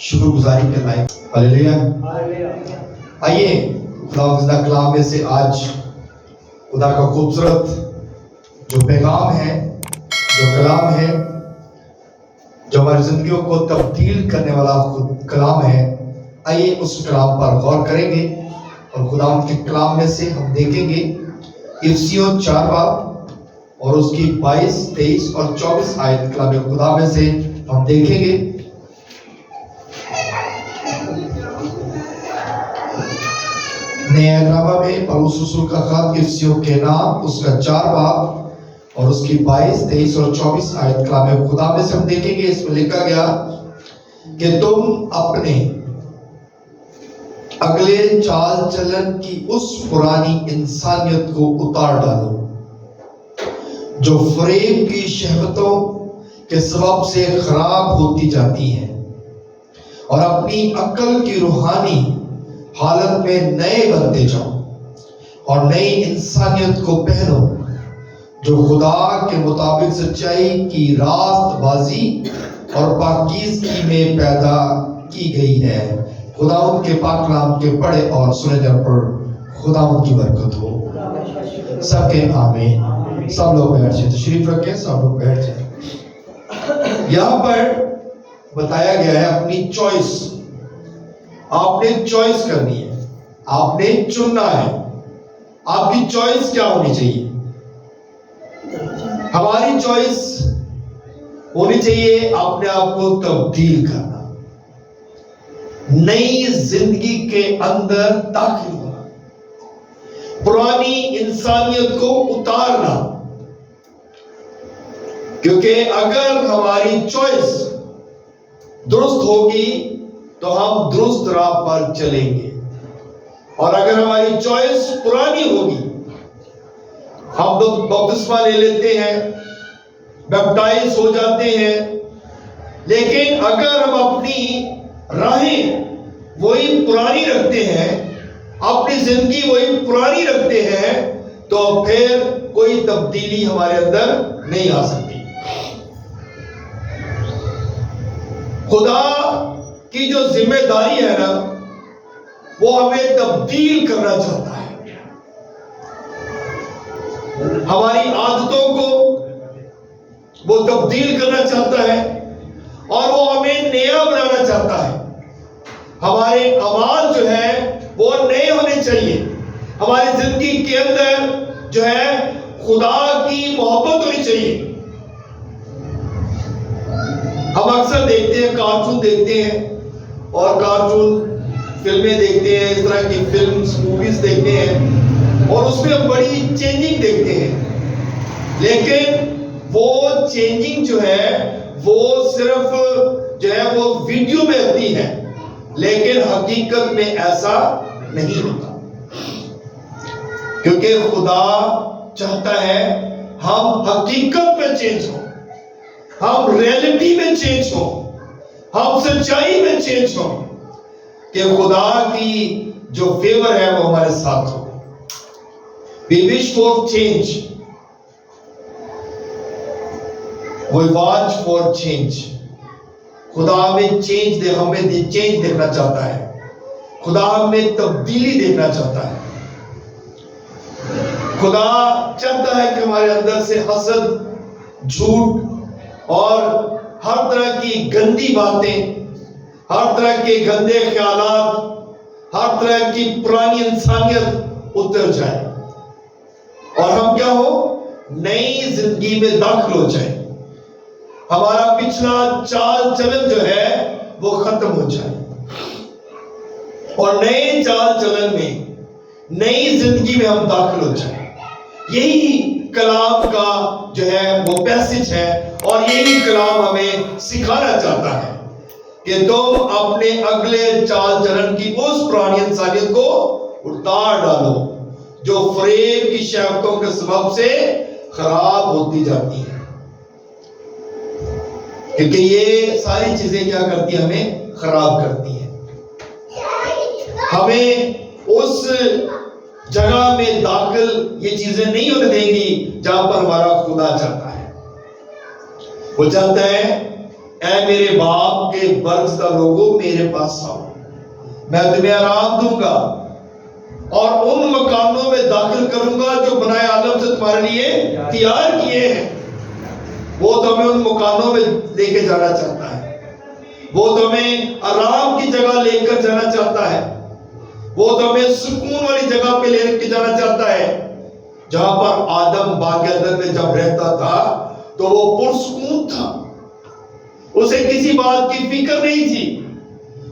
شکر گزاری کے لائق. ہلیلویا. آئیے خدا کا کلام میں سے آج خدا کا خوبصورت جو پیغام ہے، جو کلام ہے، جو ہماری زندگیوں کو تبدیل کرنے والا کلام ہے، آئیے اس کلام پر غور کریں گے. اور خدا کے کلام میں سے ہم دیکھیں گے افسیوں 4 باب اور اس کی 22، 23 اور 24 آیت کلام خدا میں سے ہم دیکھیں گے. نیا نامہ میں پولس رسول کا خط افسیوں کے نام اس کا 4 باب اور اس کی 22، 23 اور 24 آیت کلام خدا میں سے ہم دیکھیں گے. اس میں لکھا گیا کہ تم اپنے اگلے چال چلن کی اس پرانی انسانیت کو اتار ڈالو جو فریب کی شہوتوں کے سبب سے خراب ہوتی جاتی ہے، اور اپنی عقل کی روحانی حالت میں نئے بنتے جاؤ اور نئی انسانیت کو پہنو جو خدا کے مطابق سچائی کی راست بازی اور پاکیزگی میں پیدا کی گئی ہے. خدا ان کے پاک کلام کے پڑھے اور سنے جانے پر خدا ان کی برکت ہو. سب کے آمین. سب لوگ بیٹھ جائیں، تشریف رکھیں، سب لوگ بیٹھ جائیں. یہاں پر بتایا گیا ہے اپنی چوائس. آپ نے چوائس کرنی ہے، آپ نے چننا ہے. آپ کی چوائس کیا ہونی چاہیے؟ ہماری چوائس ہونی چاہیے اپنے آپ کو تبدیل کرنا، نئی زندگی کے اندر داخل ہونا، پرانی انسانیت کو اتارنا. کیونکہ اگر ہماری چوائس درست ہوگی تو ہم درست راہ پر چلیں گے، اور اگر ہماری چوائس پرانی ہوگی، ہم لوگ بپتسمہ لے لیتے ہیں، بیپٹائز ہو جاتے ہیں، لیکن اگر ہم اپنی راہیں وہی پرانی رکھتے ہیں، اپنی زندگی وہی پرانی رکھتے ہیں، تو پھر کوئی تبدیلی ہمارے اندر نہیں آ سکتی. خدا کی جو ذمہ داری ہے نا، وہ ہمیں تبدیل کرنا چاہتا ہے. ہماری عادتوں کو وہ تبدیل کرنا چاہتا ہے اور وہ ہمیں نیا بنانا چاہتا ہے. ہمارے اعمال جو ہے وہ نئے ہونے چاہیے. ہماری زندگی کے اندر جو ہے خدا کی محبت ہونی چاہیے. ہم اکثر دیکھتے ہیں، کارٹون دیکھتے ہیں اور کارٹون فلمیں دیکھتے ہیں، اس طرح کی فلمز موویز دیکھتے ہیں اور اس میں بڑی چینجنگ دیکھتے ہیں. لیکن وہ چینجنگ جو ہے وہ صرف جو ہے وہ ویڈیو میں ہوتی ہے، لیکن حقیقت میں ایسا نہیں ہوتا. کیونکہ خدا چاہتا ہے ہم حقیقت میں چینج ہوں، ہم ریئلٹی میں چینج ہوں، ہم سچائی میں چینج ہوں، کہ خدا کی جو فیور ہے وہ ہمارے ساتھ ہو. We wish for change. We watch for change. خدا ہمیں چینج دیکھنا چاہتا ہے. خدا ہمیں تبدیلی دیکھنا چاہتا ہے. خدا چاہتا ہے کہ ہمارے اندر سے حسد، جھوٹ اور ہر طرح کی گندی باتیں، ہر طرح کے گندے خیالات، ہر طرح کی پرانی انسانیت اتر جائے اور ہم کیا ہو، نئی زندگی میں داخل ہو جائیں. ہمارا پچھلا چال چلن جو ہے وہ ختم ہو جائے اور نئے چال چلن میں، نئی زندگی میں ہم داخل ہو جائیں. یہی کلام کا جو ہے وہ پیسج ہے اور یہی کلام ہمیں سکھانا چاہتا ہے کہ تم اپنے اگلے چال چلن کی اس پرانی انسانیت کو اتار ڈالو جو فریب کی شہوتوں کے سبب سے خراب ہوتی جاتی ہے. کیونکہ یہ ساری چیزیں کیا کرتی ہیں، ہمیں خراب کرتی ہیں. ہمیں اس جگہ میں داخل یہ چیزیں نہیں ہونے دیں گی جہاں پر ہمارا خدا چاہتا ہے. وہ چاہتا ہے اے میرے باپ کے برگزیدہ لوگوں میرے پاس آؤ، میں تمہیں آرام دوں گا اور ان مکانوں میں داخل کروں گا جو بنائے عالم سے تمہارے لیے تیار کیے ہیں۔ وہ تمہیں ان مکانوں میں لے کے جانا چاہتا ہے، وہ تمہیں آرام کی جگہ لے کر جانا چاہتا ہے، وہ تمہیں سکون والی جگہ پہ لے کے جانا چاہتا ہے، جہاں پر آدم باغ عدن میں جب رہتا تھا تو وہ پرسکون تھا، اسے کسی بات کی فکر نہیں تھی،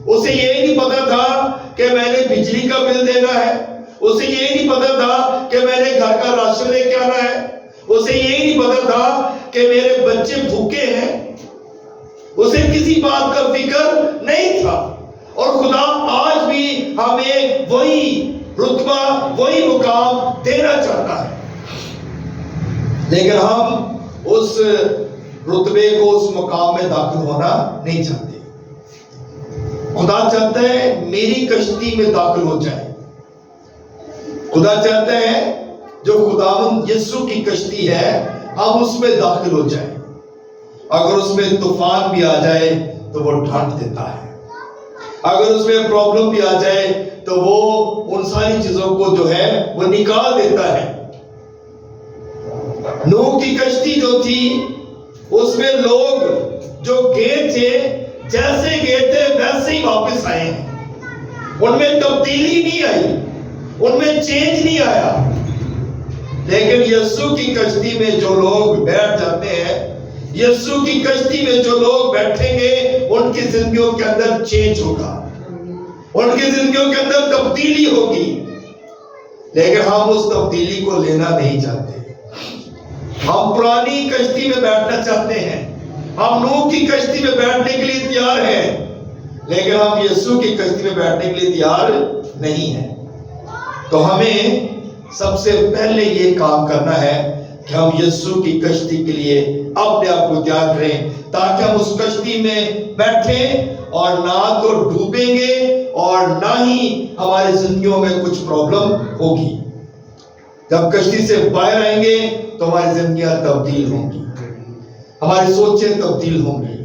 اسے یہ نہیں پتا تھا کہ میں نے بجلی کا بل دینا ہے، اسے یہ نہیں پتا تھا کہ میں نے گھر کا راشن لے کے آنا ہے، اسے یہ نہیں پتا تھا کہ میرے بچے بھوکے ہیں، اسے کسی بات کا فکر نہیں تھا۔ اور خدا آج بھی ہمیں وہی رتبہ وہی مقام دینا چاہتا ہے، لیکن ہم اس رتبے کو اس مقام میں داخل ہونا نہیں چاہتے۔ خدا چاہتا ہے میری کشتی میں داخل ہو جائے، خدا چاہتا ہے جو خداوند یسوع کی کشتی ہے ہم اس میں داخل ہو جائیں، اگر اس میں طوفان بھی آ جائے تو وہ ڈھانپ دیتا ہے، اگر اس میں پرابلم بھی آ جائے تو وہ ان ساری چیزوں کو جو ہے وہ نکال دیتا ہے۔ نوح کی کشتی جو تھی اس میں لوگ جو گئے تھے جیسے گئے تھے ویسے ہی واپس آئے ہیں، ان میں تبدیلی نہیں آئی، ان میں چینج نہیں آیا۔ لیکن یسوع کی کشتی میں جو لوگ بیٹھ جاتے ہیں، یسوع کی کشتی میں جو لوگ بیٹھیں گے ان کی زندگیوں کے اندر چینج ہوگا، ان کی زندگیوں کے اندر تبدیلی ہوگی، لیکن ہم اس تبدیلی کو لینا نہیں چاہتے۔ ہم پرانی کشتی میں بیٹھنا چاہتے ہیں، ہم نوح کی کشتی میں بیٹھنے کے لیے تیار ہیں، لیکن ہم یسوع کی کشتی میں بیٹھنے کے لیے تیار نہیں ہیں۔ تو ہمیں سب سے پہلے یہ کام کرنا ہے کہ ہم یسوع کی کشتی کے لیے اپنے آپ کو تیار کریں، تاکہ ہم اس کشتی میں بیٹھیں اور نہ تو ڈوبیں گے اور نہ ہی ہماری زندگیوں میں کچھ پرابلم ہوگی۔ جب کشتی سے باہر آئیں گے تو ہماری زندگیاں تبدیل ہوں گی، ہماری سوچیں تبدیل ہوں گی،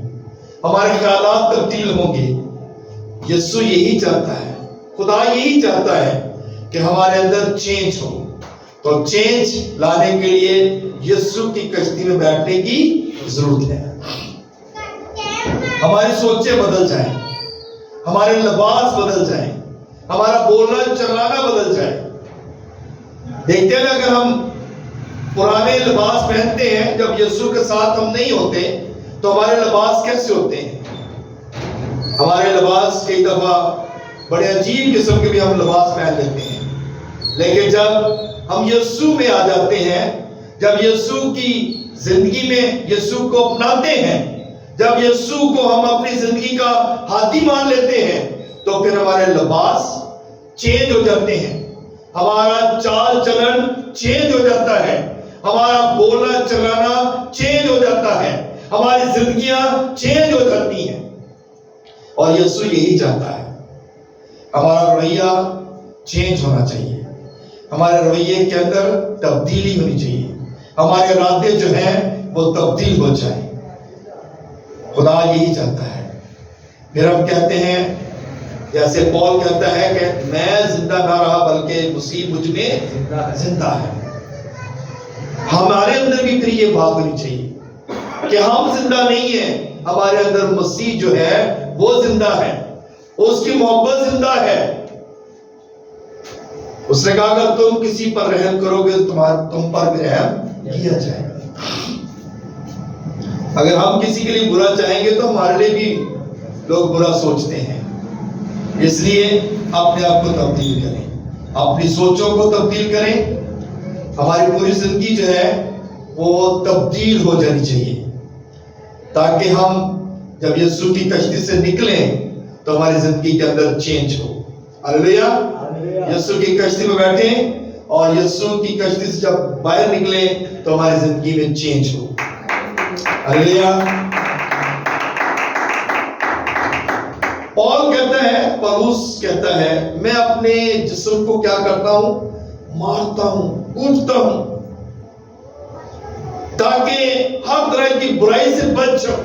ہمارے خیالات تبدیل ہوں گے۔ یسوع یہی چاہتا ہے، خدا یہی چاہتا ہے کہ ہمارے اندر چینج ہو۔ تو چینج لانے کے لیے یسوع کی کشتی میں بیٹھنے کی ضرورت ہے۔ ہماری سوچیں بدل جائیں، ہمارے لباس بدل جائیں، ہمارا بولنا چلانا بدل جائے۔ دیکھتے ہیں نا، اگر ہم پرانے لباس پہنتے ہیں، جب یسوع کے ساتھ ہم نہیں ہوتے تو ہمارے لباس کیسے ہوتے ہیں؟ ہمارے لباس کئی دفعہ بڑے عجیب قسم کے بھی ہم لباس پہن لیتے ہیں، لیکن جب ہم یسوع میں آ جاتے ہیں، جب یسوع کی زندگی میں یسوع کو اپناتے ہیں، جب یسوع کو ہم اپنی زندگی کا ہاتھی مان لیتے ہیں، تو پھر ہمارے لباس چینج ہو جاتے ہیں، ہمارا چال چلن چینج ہو جاتا ہے، ہمارا بولنا چلانا چینج ہو جاتا ہے، ہماری زندگیاں چینج ہو جاتی ہیں۔ اور یسوع یہی چاہتا ہے، ہمارا رویہ چینج ہونا چاہیے، ہمارے رویے کے اندر تبدیلی ہونی چاہیے، ہمارے ارادے جو ہیں وہ تبدیل ہو جائیں۔ خدا یہی چاہتا ہے۔ پھر ہم کہتے ہیں، جیسے پول کہتا ہے کہ میں زندہ نہ رہا بلکہ مسیح مجھ میں زندہ ہے۔ ہمارے اندر بھی پھر یہ بات ہونی چاہیے کہ ہم زندہ نہیں ہیں، ہمارے اندر مسیح جو ہے وہ زندہ ہے، اس کی محبت زندہ ہے۔ اس نے کہا اگر تم کسی پر رحم کرو گے تم پر بھی رحم کیا جائے گا۔ اگر ہم کسی کے لیے برا چاہیں گے تو ہمارے لیے بھی لوگ برا سوچتے ہیں، اس لیے اپنے آپ کو تبدیل کریں، اپنی سوچوں کو تبدیل کریں۔ ہماری پوری زندگی جو ہے وہ تبدیل ہو جانی چاہیے، تاکہ ہم جب یسوع کی کشتی سے نکلیں تو ہماری زندگی کے اندر چینج ہو۔ ہلیلویا۔ یسوع کی کشتی میں بیٹھیں اور یسوع کی کشتی سے جب باہر نکلیں تو ہماری زندگی میں چینج ہو۔ ہلیلویا۔ پول کہتا ہے، پولس کہتا ہے، میں اپنے جسم کو کیا کرتا ہوں؟ مارتا ہوں، کوٹتا ہوں، تاکہ ہر طرح کی برائی سے بچ جاؤں۔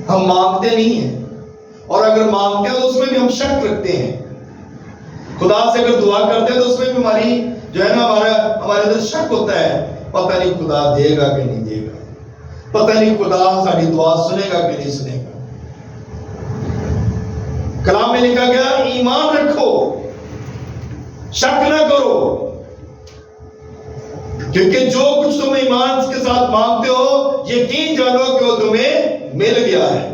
ہم مانگتے نہیں ہیں، اور اگر مانگتے ہیں تو اس میں بھی ہم شک رکھتے ہیں. خدا سے اگر دعا کرتے ہیں تو اس میں بھی ہماری جو ہے نا ہمارے اندر شک ہوتا ہے. پتہ نہیں خدا دے گا کہ نہیں دے گا، پتہ نہیں خدا ہماری دعا سنے گا کہ نہیں سنے گا. کلام میں لکھا گیا ایمان رکھو، شک نہ کرو، کیونکہ جو کچھ تم ایمان کے ساتھ مانگتے ہو یقین جانو کہ وہ تمہیں مل گیا ہے.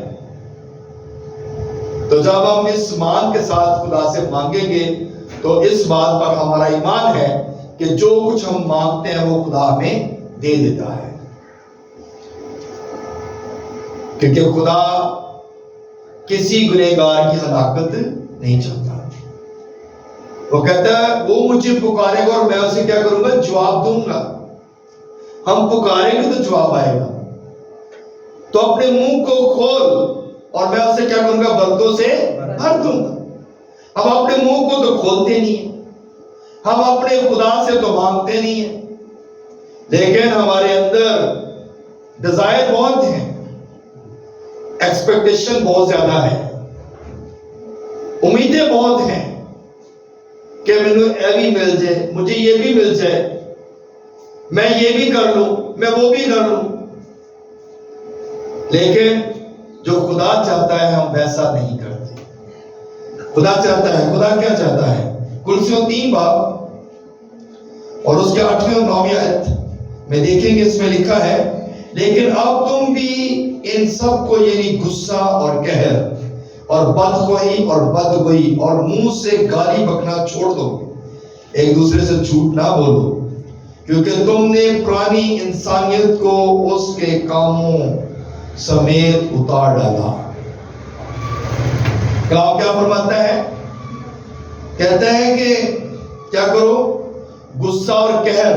تو جب ہم اس ایمان کے ساتھ خدا سے مانگیں گے تو اس بات پر ہمارا ایمان ہے کہ جو کچھ ہم مانگتے ہیں وہ خدا ہمیں دے دیتا ہے. کیونکہ خدا کسی گنہگار کی ہلاکت نہیں چاہتا. وہ کہتا ہے وہ مجھے پکارے گا اور میں اسے کیا کروں گا؟ جواب دوں گا. ہم پکاریں گے تو جواب آئے گا. تو اپنے منہ کو کھول اور میں اسے کیا کروں گا؟ برکتوں سے بھر دوں گا. ہم اپنے منہ کو تو کھولتے نہیں ہیں، ہم اپنے خدا سے تو مانگتے نہیں ہیں، لیکن ہمارے اندر ڈیزائر بہت ہیں، ایکسپیکٹیشن بہت زیادہ ہے، امیدیں بہت ہیں کہ مجھے یہ بھی مل جائے، مجھے یہ بھی مل جائے، میں یہ بھی کر لوں، میں وہ بھی کر لوں. لیکن جو خدا چاہتا ہے ہم ویسا نہیں کرتے. خدا چاہتا ہے، خدا کیا چاہتا ہے؟ کلسیوں 3 باب اور اس کے 8ویں اور 9ویں آیت میں دیکھیں گے. اس میں لکھا ہے لیکن اب تم بھی ان سب کو یعنی غصہ اور قہر اور بدخواہی اور بدگوئی اور منہ سے گالی بکنا چھوڑ دو. ایک دوسرے سے جھوٹ نہ بولو، کیونکہ تم نے پرانی انسانیت کو اس کے کاموں سمیت اتار ڈالا. کلام کیا فرماتا ہے؟ کہتا ہے کہ کیا کرو؟ غصہ اور قہر،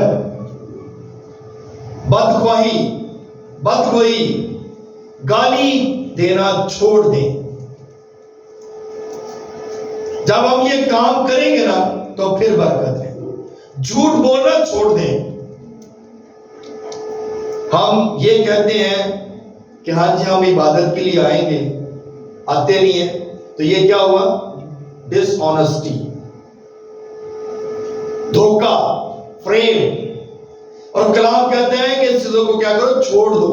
بدخواہی، بدگوئی، گالی دینا چھوڑ دیں. جب ہم یہ کام کریں گے نا تو پھر برکت ہے. جھوٹ بولنا چھوڑ دیں. ہم یہ کہتے ہیں کہ ہاں جی ہم عبادت کے لیے آئیں گے، آتے نہیں ہیں، تو یہ کیا ہوا؟ ڈس آنیسٹی، دھوکہ، فریب. اور کلام کہتے ہیں کہ اس چیزوں کو کیا کرو؟ چھوڑ دو.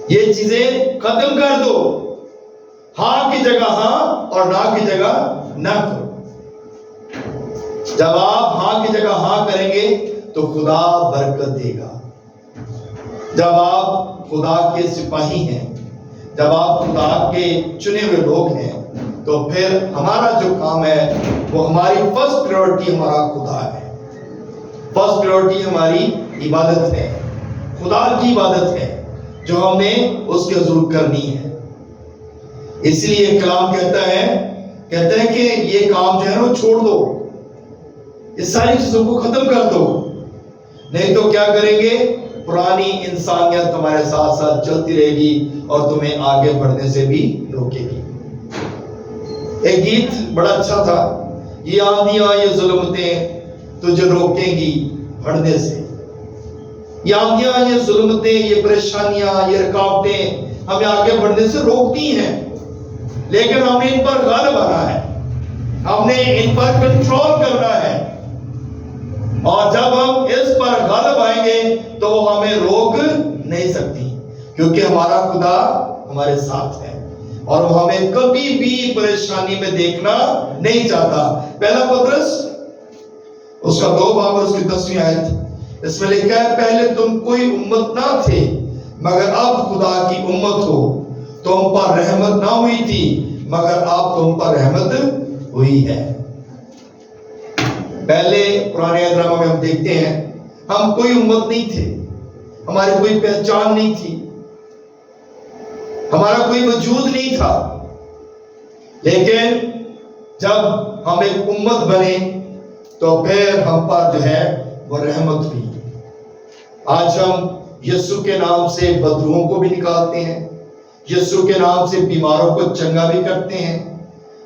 یہ چیزیں ختم کر دو. ہاں کی جگہ ہاں اور نہ کی جگہ نہ کرو. جب آپ ہاں کی جگہ ہاں کریں گے تو خدا برکت دے گا. جب آپ خدا کے سپاہی ہیں، جب آپ خدا کے چنے ہوئے لوگ ہیں، تو پھر ہمارا جو کام ہے وہ ہماری فرسٹ پریورٹی ہمارا خدا ہے. فرسٹ پریورٹی ہماری عبادت ہے، خدا کی عبادت ہے جو ہم نے اس کے حضور کرنی ہے. اس لیے کلام کہتا ہے کہ یہ کام جو ہے نا چھوڑ دو، اس ساری چیزوں کو ختم کر دو. نہیں تو کیا کریں گے؟ پرانی انسانیت تمہارے ساتھ ساتھ چلتی رہے گی اور تمہیں آگے بڑھنے سے بھی روکے گی. ایک گیت بڑا اچھا تھا، یہ آندیاں یہ ظلمتیں تجھے روکیں گی بڑھنے سے. یہ آندیاں یہ ظلمتیں یہ پریشانیاں یہ رکاوٹیں ہمیں آگے بڑھنے سے روکتی ہیں، لیکن ہمیں ان پر غالب آنا ہے، ہم نے ان پر کنٹرول کرنا ہے. اور جب ہم اس پر غالب آئیں گے تو وہ ہمیں روک نہیں سکتی، کیونکہ ہمارا خدا ہمارے ساتھ ہے اور وہ ہمیں کبھی بھی پریشانی میں دیکھنا نہیں چاہتا. پہلا پترس اس کا 2 باب اور اس کی 10ویں آیت، اس میں لکھا ہے پہلے تم کوئی امت نہ تھے مگر اب خدا کی امت ہو. تم پر رحمت نہ ہوئی تھی مگر اب تم پر رحمت ہوئی ہے. پہلے پرانے ڈرامہ میں ہم دیکھتے ہیں ہم کوئی امت نہیں تھے، ہماری کوئی پہچان نہیں تھی، ہمارا کوئی وجود نہیں تھا، لیکن جب ہم ایک امت بنے تو پھر ہم پر جو ہے وہ رحمت ہوئی. آج ہم یسوع کے نام سے بدروحوں کو بھی نکالتے ہیں، یسوع کے نام سے بیماروں کو چنگا بھی کرتے ہیں.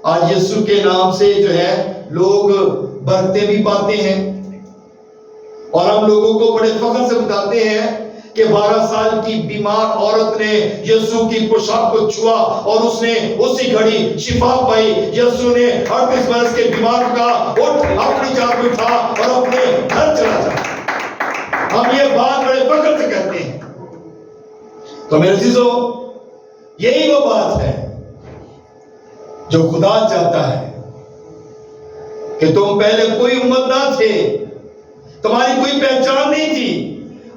آج یسوع کے نام سے جو ہے لوگ برکتیں بھی پاتے ہیں، اور ہم لوگوں کو بڑے فخر سے بتاتے ہیں کہ 12 سال کی بیمار عورت نے یسوع کی پوشاک کو چھوا اور اس نے اسی گھڑی شفا پائی. یسوع نے 38 برس کے بیمار کا اٹھ اپنی جان کو اٹھا اور اپنے گھر چلا جا. ہم یہ بات بڑے فخر سے کہتے ہیں. تو میرے عزیزو، یہی وہ بات ہے جو خدا چاہتا ہے کہ تم پہلے کوئی امت نہ تھے، تمہاری کوئی پہچان نہیں تھی،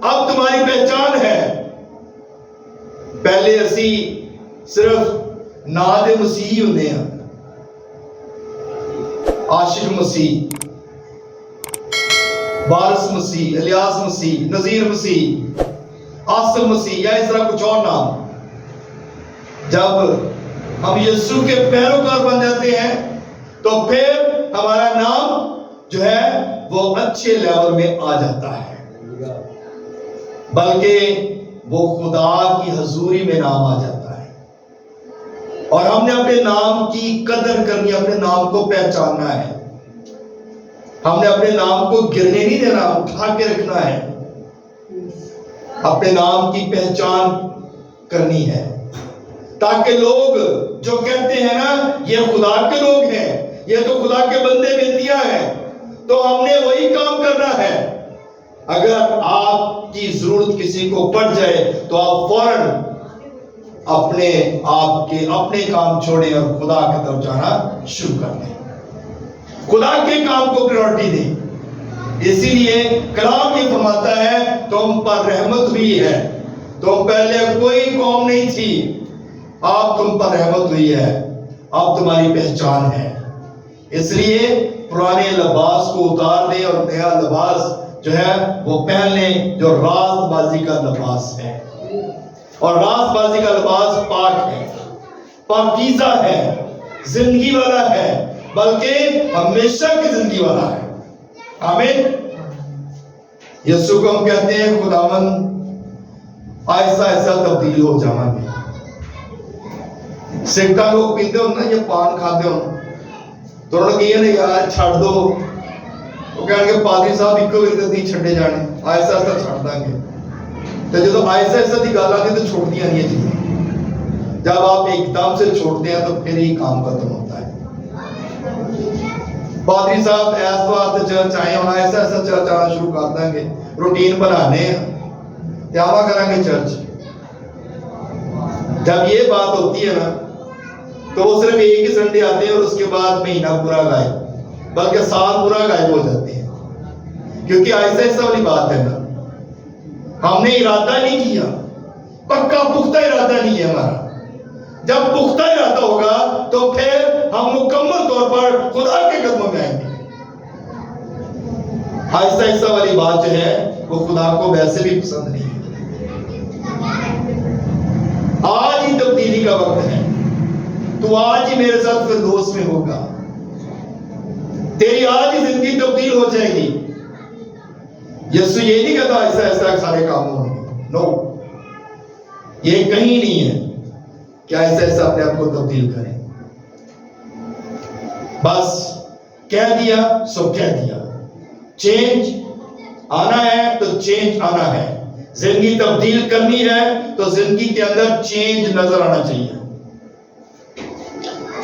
اب تمہاری پہچان ہے. پہلے اسی صرف ناد مسیح ہونے ہیں، عاشق مسیح، بارس مسیح، الیاس مسیح، نذیر مسیح، آصف مسیح یا اس طرح کچھ اور نام. جب ہم یسوع کے پیروکار بن جاتے ہیں تو پھر ہمارا نام جو ہے وہ اچھے لیول میں آ جاتا ہے، بلکہ وہ خدا کی حضوری میں نام آ جاتا ہے. اور ہم نے اپنے نام کی قدر کرنی، اپنے نام کو پہچاننا ہے. ہم نے اپنے نام کو گرنے نہیں دینا، اٹھا کے رکھنا ہے. اپنے نام کی پہچان کرنی ہے تاکہ لوگ جو کہتے ہیں نا یہ خدا کے لوگ ہیں، یہ تو خدا کے بندے بندیاں ہیں، تو ہم نے وہی کام کرنا ہے. اگر آپ کی ضرورت کسی کو پڑ جائے تو آپ فوراً اپنے کام چھوڑیں اور خدا کی طرف جانا شروع کر دیں. خدا کے کام کو پریورٹی دیں. اسی لیے کلام یہ فرماتا ہے تم پر رحمت ہوئی ہے. تم پہلے کوئی قوم نہیں تھی، اب تم پر رحمت ہوئی ہے، اب تمہاری پہچان ہے. اس لیے پرانے لباس کو اتار دیں اور نیا لباس جو ہے وہ پہن لیں، جو راست بازی کا لباس ہے. اور راست بازی کا لباس پاک ہے، پاکیزہ ہے، زندگی والا ہے، بلکہ ہمیشہ کی زندگی والا ہے. آمین. یسوع کو ہم کہتے ہیں خداوند آہستہ آہستہ تبدیل ہو جاواں گے. سگٹا لوگ پیتے ہو نا، یہ پان کھاتے ہو تو انہوں نے کہا یار چھڑ دو، وہ کہیں گے پادری صاحب ایک نہیں چھڑے جانے، آہستہ آہستہ چھڑ دیں گے. تو جب آہستہ آہستہ کی گل آتی تو چھوڑ دیا نہیں چیزیں. جب آپ ایک دم سے چھوڑتے ہیں تو پھر ہی کام ختم ہوتا ہے. پادری صاحب ایس واسطے چرچ آئے ہوں، ایسا ایسا چرچ آنا شروع کر دیں گے، روٹین بنانے ہیں، آوا کریں گے چرچ. جب یہ بات ہوتی ہے نا تو وہ صرف ایک ہی سنڈے آتے ہیں اور اس کے بعد مہینہ پورا غائب، بلکہ سال پورا غائب ہو جاتے ہیں. کیونکہ ایسا ایسا والی بات ہے نا، ہم نے ارادہ نہیں کیا، پکا پختہ ارادہ نہیں ہے ہمارا. جب پختہ ارادہ ہوگا تو پھر ہم مکمل طور پر خدا کے قدموں میں آئیں گے. آہستہ آہستہ والی بات جو ہے وہ خدا کو ویسے بھی پسند نہیں ہے. آج ہی تبدیلی کا وقت ہے. تو آج ہی میرے ساتھ فردوس میں ہوگا، تیری آج ہی زندگی تبدیل ہو جائے گی. یسوع یہ نہیں کہتا آہستہ آہستہ سارے کام ہوں گے، نو، یہ کہیں نہیں ہے کہ ایسا ایسا اپنے آپ کو تبدیل کریں. بس کہہ دیا سو کہہ دیا. چینج آنا ہے تو چینج آنا ہے. زندگی تبدیل کرنی ہے تو زندگی کے اندر چینج نظر آنا چاہیے.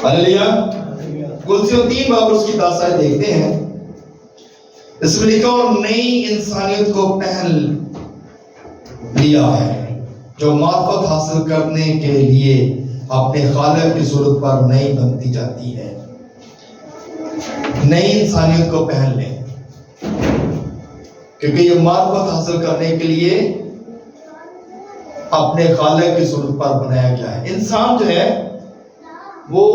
ہلیلویا. کلسیوں 3 باب اس کی 10 آیت دیکھتے ہیں. اس میں لکھا اور نئی انسانیت کو پہن لیا ہے جو معرفت حاصل کرنے کے لیے اپنے خالق کی صورت پر نئی بنتی جاتی ہے. نئی انسانیت کو پہن لیں، کیونکہ یہ معرفت حاصل کرنے کے لیے اپنے خالق کی صورت پر بنایا گیا ہے. انسان جو ہے وہ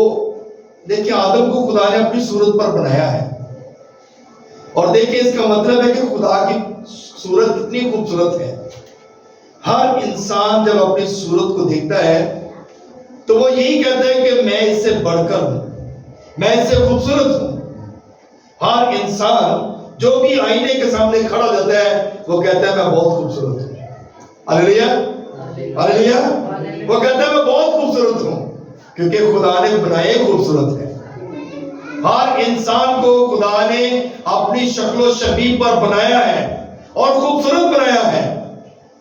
دیکھیں آدم کو خدا نے اپنی صورت پر بنایا ہے، اور دیکھیں اس کا مطلب ہے کہ خدا کی صورت کتنی خوبصورت ہے. ہر انسان جب اپنی صورت کو دیکھتا ہے تو وہ یہی کہتا ہے کہ میں اس سے بڑھ کر ہوں، میں اس سے خوبصورت ہوں. ہر انسان جو بھی آئینے کے سامنے کھڑا ہو جاتا ہے وہ کہتا ہے میں بہت خوبصورت ہوں. ہلیلویا ہلیلویا. وہ کہتا ہے میں بہت خوبصورت ہوں کیونکہ خدا نے بنائے خوبصورت ہے. ہر انسان کو خدا نے اپنی شکل و شبیہ پر بنایا ہے اور خوبصورت بنایا ہے.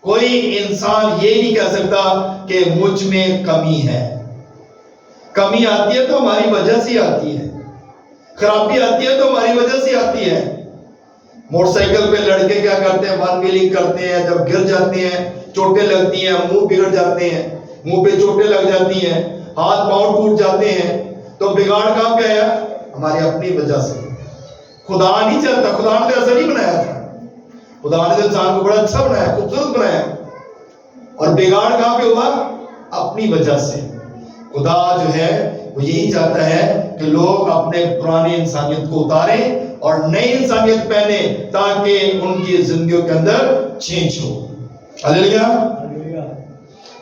کوئی انسان یہ نہیں کہہ سکتا کہ مجھ میں کمی ہے. کمی آتی ہے تو ہماری وجہ سے آتی ہے, خرابی آتی ہے تو ہماری وجہ سے آتی ہے. موٹر سائیکل پہ لڑکے کیا کرتے ہیں, ون ویلنگ کرتے ہیں, جب گر جاتے ہیں چوٹیں لگتی ہیں, منہ بگڑ جاتے ہیں, منہ پہ چوٹیں لگ جاتی ہیں, ہاتھ پاؤں ٹوٹ جاتے ہیں, تو بگاڑ کہاں پہ آیا؟ ہماری اپنی وجہ سے. خدا نہیں چاہتا, خدا نے ایسا نہیں بنایا تھا. خدا نے انسان کو بڑا اچھا بنایا, خوبصورت بنایا, اور بگاڑ کہاں پہ ہوا؟ اپنی وجہ سے. خدا جو ہے وہ یہی چاہتا ہے کہ لوگ اپنے پرانی انسانیت کو اتاریں اور نئی انسانیت پہنے, تاکہ ان کی زندگیوں کے اندر چینج ہو. ہلیلویا.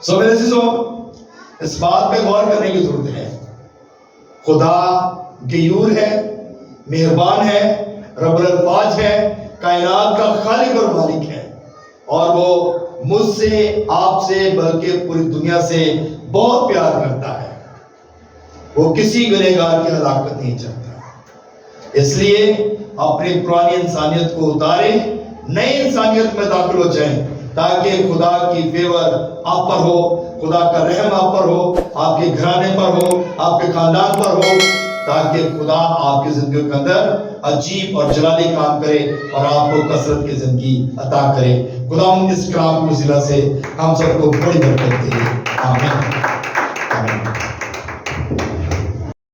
سو میرے عزیزو, اس بات پہ غور کرنے کی ضرورت ہے. خدا غیور ہے, مہربان ہے, رب الفاظ ہے, کائنات کا خالق اور مالک ہے, اور وہ مجھ سے, آپ سے, بلکہ پوری دنیا سے بہت پیار کرتا ہے. وہ کسی گنہگار کی ہلاکت نہیں چاہتا. اس لیے اپنی پرانی انسانیت کو اتاریں, نئی انسانیت میں داخل ہو جائیں, تاکہ خدا کی فیور آپ پر ہو, خدا کا رحم آپ پر ہو, آپ کے گھرانے پر ہو, آپ کے خاندان پر ہو, تاکہ خدا آپ کی زندگی کے اندر عجیب اور جلالی کام کرے اور آپ کو کثرت کی زندگی عطا کرے. خدا اس کلام کو وسیلہ سے ہم سب کو بڑی برکت دے. آمین. آمین.